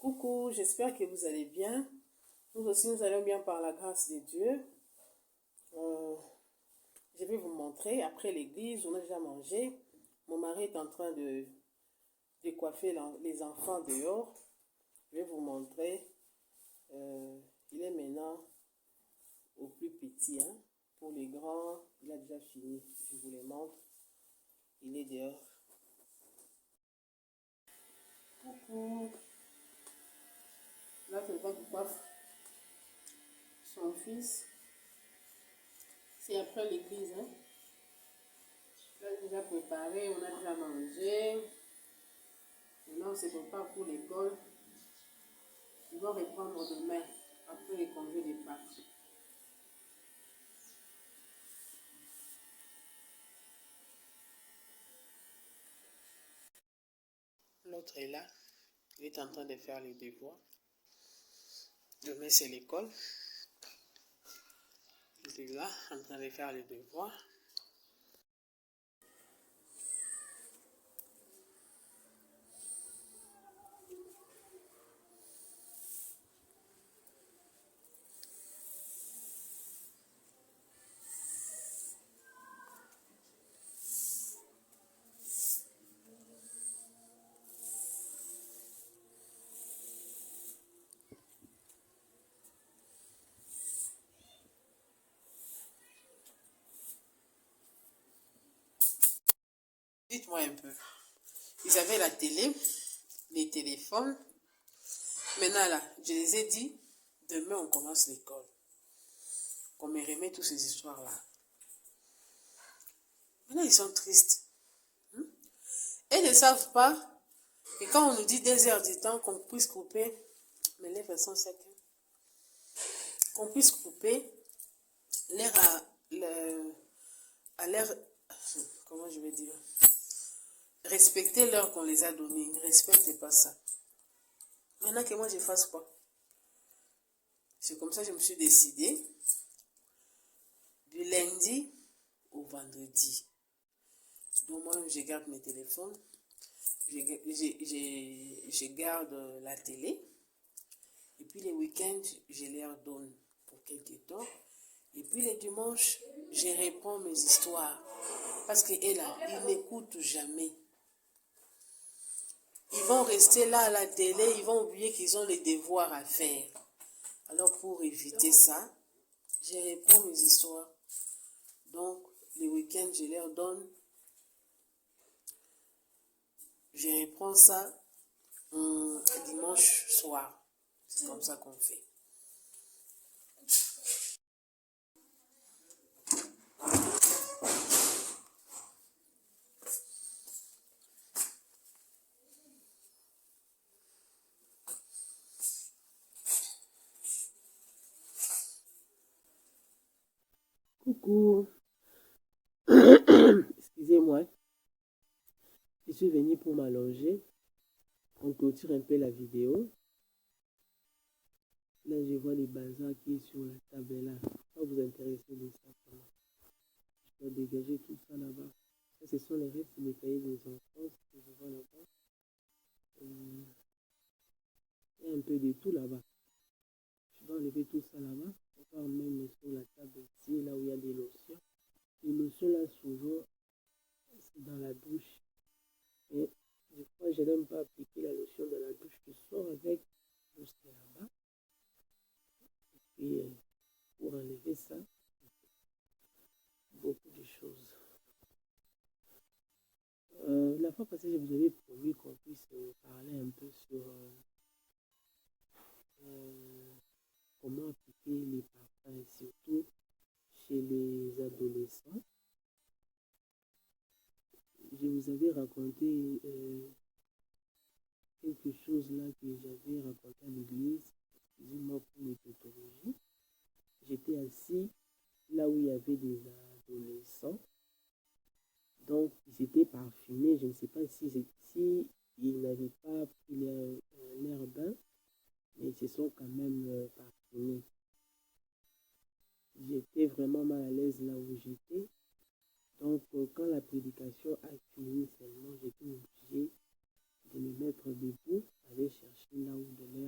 Coucou, j'espère que vous allez bien. Nous aussi, nous allons bien par la grâce de Dieu. Je vais vous montrer, après l'église, on a déjà mangé. Mon mari est en train de coiffer les enfants dehors. Je vais vous montrer. Il est maintenant au plus petit. Hein. Pour les grands, il a déjà fini. Je vous les montre. Il est dehors. Coucou. Là, quelqu'un qui coiffe son fils. C'est après l'église. Hein. On a déjà préparé, on a déjà mangé. Maintenant, on se prépare pour l'école. Ils vont reprendre demain, après les congés de Pâques. L'autre est là. Il est en train de faire les devoirs. Demain, c'est l'école. Il est là, en train de faire les devoirs. Dites-moi un peu. Ils avaient la télé, les téléphones. Maintenant, là, je les ai dit, demain, on commence l'école. Qu'on me remet toutes ces histoires-là. Maintenant, ils sont tristes. Et ils ne savent pas que quand on nous dit 2 heures du temps, qu'on puisse couper, mes lèvres sont secs, qu'on puisse couper l'air à l'air, comment je vais dire, respecter l'heure qu'on les a donnée. Ils ne respectent pas ça. Maintenant que moi je fasse quoi? C'est comme ça que je me suis décidée. Du lundi au vendredi. Donc moi je garde mes téléphones. Je garde la télé. Et puis les week-ends, je leur donne pour quelques temps. Et puis les dimanches, je réponds mes histoires. Parce qu'ils n'écoutent jamais. Ils vont rester là à la télé, ils vont oublier qu'ils ont les devoirs à faire. Alors pour éviter ça, je réponds mes histoires. Donc les week-ends, je leur donne. Je reprends ça dimanche soir. C'est comme ça qu'on fait. Coucou. Excusez-moi. Je suis venue pour m'allonger. On clôture un peu la vidéo. Là, je vois les bazars qui est sur la table là. Pas vous intéresser de ça. Je dois dégager tout ça là-bas. Ça, ce sont les restes des cahiers des enfants. Que je vois là-bas. Il y a un peu de tout là-bas. Je dois enlever tout ça là-bas. On va même sur la table ici, là où il y a des lotions. Les lotions là, souvent, c'est dans la douche. Et des fois, je n'aime pas appliquer la lotion dans la douche. Je sors avec juste là-bas. Et puis, pour enlever ça, beaucoup de choses. La fois passée, je vous avais promis qu'on puisse parler un peu sur comment appliquer les parfums, surtout chez les adolescents. Je vous avais raconté quelque chose là que j'avais raconté à l'église. Excusez-moi pour les tautologies. J'étais assis là où il y avait des adolescents. Donc, ils étaient parfumés. Je ne sais pas si ils n'avaient pas pris l'air bain, mais ils se sont quand même parfumés. J'étais vraiment mal à l'aise là où j'étais. Donc, quand la prédication a fini seulement, j'étais obligée de me mettre debout, aller chercher là où donner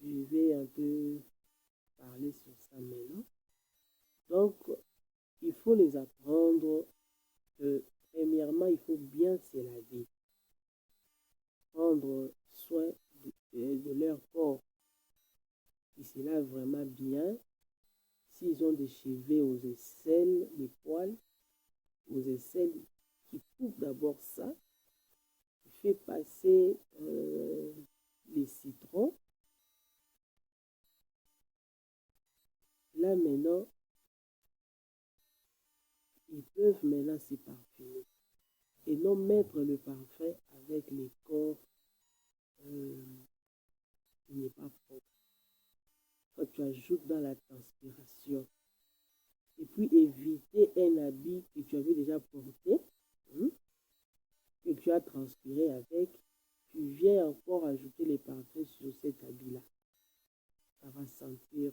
Je vais un peu parler sur ça maintenant. Donc, il faut les apprendre. Premièrement, il faut bien se laver. Prendre soin de leur corps. Ils se lavent vraiment bien. S'ils ont des cheveux aux aisselles, des poils aux aisselles, qui coupent d'abord ça. Il fait passer les citrons. Là maintenant, ils peuvent maintenant se parfumer et non mettre le parfum avec les corps qui n'est pas propre. Quand tu ajoutes dans la transpiration, et puis éviter un habit que tu avais déjà porté, que tu as transpiré avec, tu viens encore ajouter les parfums sur cet habit-là. Ça va sentir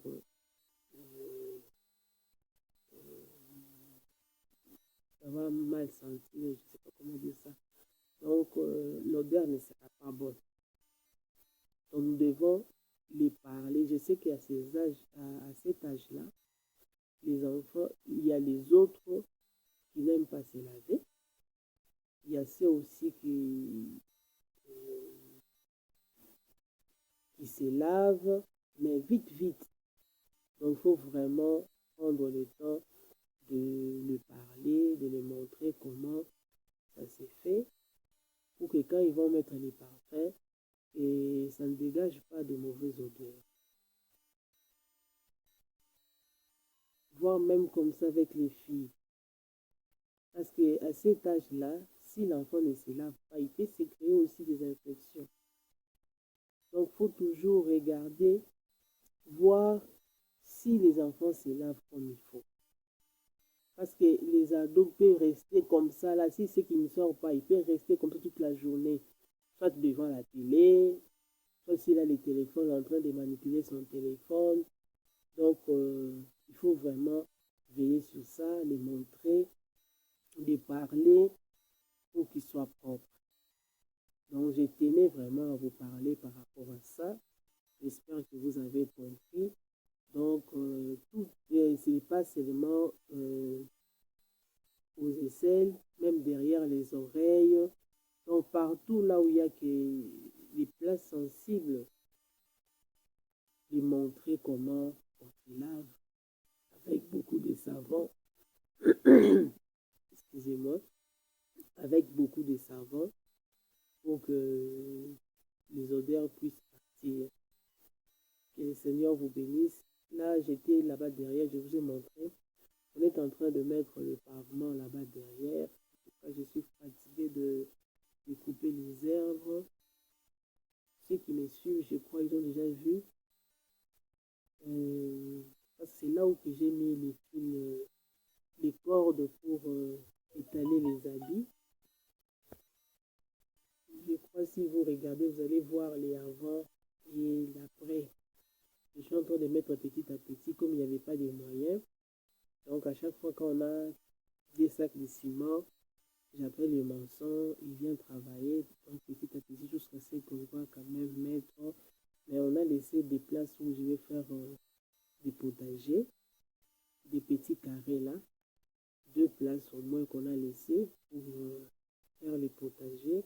ça va mal sentir, je ne sais pas comment dire ça. Donc, l'odeur ne sera pas bonne. Donc, nous devons les parler. Je sais qu'à ces âges, à cet âge-là, les enfants, il y a les autres qui n'aiment pas se laver. Il y a ceux aussi qui se lavent, mais vite, vite. Donc, il faut vraiment prendre le temps de le parler, de les montrer comment ça s'est fait, pour que quand ils vont mettre les parfums, et ça ne dégage pas de mauvaises odeurs. Voire même comme ça avec les filles. Parce qu'à cet âge-là, si l'enfant ne se lave pas, il peut se créer aussi des infections. Donc, il faut toujours regarder, voir si les enfants se lavent comme il faut. Parce que les ados peuvent rester comme ça, là, si c'est qu'ils ne sortent pas, ils peuvent rester comme ça toute la journée, soit devant la télé, soit s'il a le téléphone en train de manipuler son téléphone. Donc, il faut vraiment veiller sur ça, les montrer, les parler pour qu'ils soient propres. Donc, je tenais vraiment à vous parler par rapport à ça. J'espère que vous avez compris. Donc, ce n'est pas seulement aux aisselles, même derrière les oreilles. Donc, partout là où il y a les places sensibles, les montrer comment on se lave avec beaucoup de savon. Excusez-moi. Avec beaucoup de savon pour que les odeurs puissent partir. Que le Seigneur vous bénisse. Là, j'étais là-bas derrière, je vous ai montré. On est en train de mettre le pavement là-bas derrière. Je suis fatiguée de couper les herbes. Ceux qui me suivent, je crois, ils ont déjà vu. C'est là où j'ai mis les fils, les cordes pour étaler les habits. Je crois que si vous regardez, vous allez voir les avant et l'après. Je suis en train de mettre petit à petit, comme il n'y avait pas de moyens. Donc, à chaque fois qu'on a des sacs de ciment, j'appelle le maçon, il vient travailler. Donc, petit à petit, jusqu'à ce qu'on va quand même mettre. Mais on a laissé des places où je vais faire des potagers, des petits carrés là. 2 places au moins qu'on a laissées pour faire les potagers.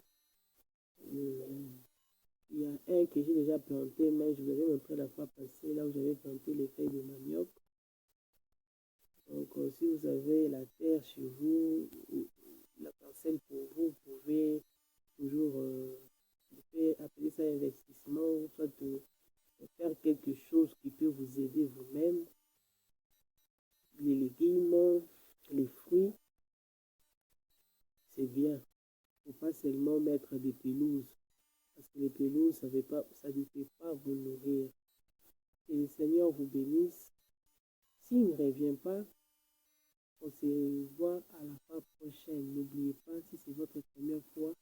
Il y a un que j'ai déjà planté, mais je vous avais montré la fois passée, là où j'avais planté les feuilles de manioc. Donc, si vous avez la terre chez vous, la parcelle pour vous, vous pouvez toujours appeler ça investissement, soit faire quelque chose qui peut vous aider vous-même. Les légumes, les fruits, c'est bien. Il ne faut pas seulement mettre des pelouses. Parce que les pelouses, ça ne peut pas vous nourrir. Que le Seigneur vous bénisse. S'il ne revient pas, on se voit à la fois prochaine. N'oubliez pas, si c'est votre première fois,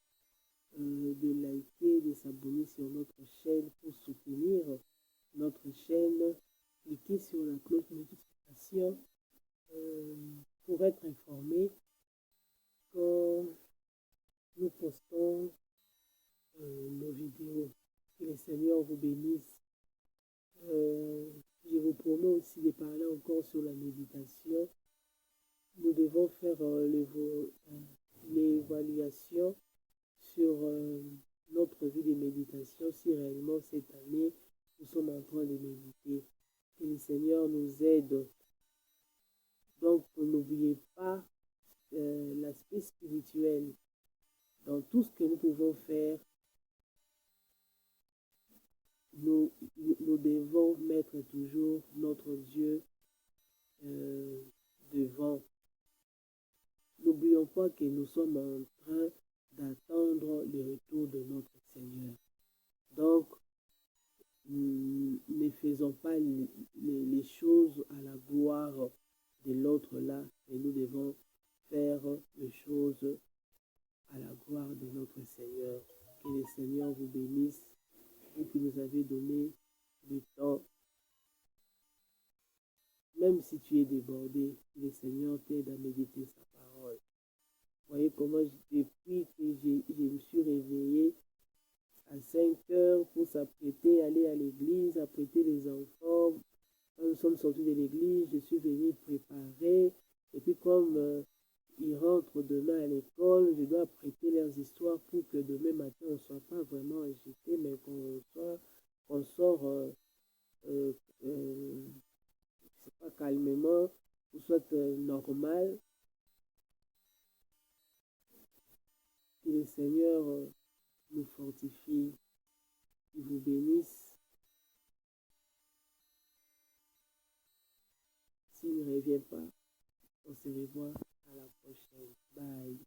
de liker, de s'abonner sur notre chaîne pour soutenir notre chaîne. Cliquez sur la cloche de notification pour être informé quand nous postons nos vidéos. Que le Seigneur vous bénisse. aussi de parler encore sur la méditation. Nous devons faire l'évaluation sur notre vie de méditation, si réellement cette année, nous sommes en train de méditer. Que le Seigneur nous aide. Donc, n'oubliez pas l'aspect spirituel. Dans tout ce que nous pouvons faire, nous devons mettre toujours notre Dieu devant. N'oublions pas que nous sommes en train d'attendre le retour de notre Seigneur. Donc, ne faisons pas les choses à la gloire de l'autre là, mais nous devons faire les choses à la gloire de notre Seigneur. Que le Seigneur vous bénisse, vous qui nous avez donné du temps. Même si tu es débordé, le Seigneur t'aide à méditer sa parole. Voyez comment depuis que je me suis réveillée à 5 heures pour s'apprêter, aller à l'église, apprêter les enfants. Quand nous sommes sortis de l'église, je suis venue préparer. Et puis comme ils rentrent demain à l'école, je dois prêter leurs histoires pour que demain matin, on ne soit pas vraiment agité, mais qu'on sort c'est pas calmement, ou soit normal. Que le Seigneur nous fortifie, qu'il vous bénisse. S'il ne revient pas, on se revoit à la prochaine. Bye.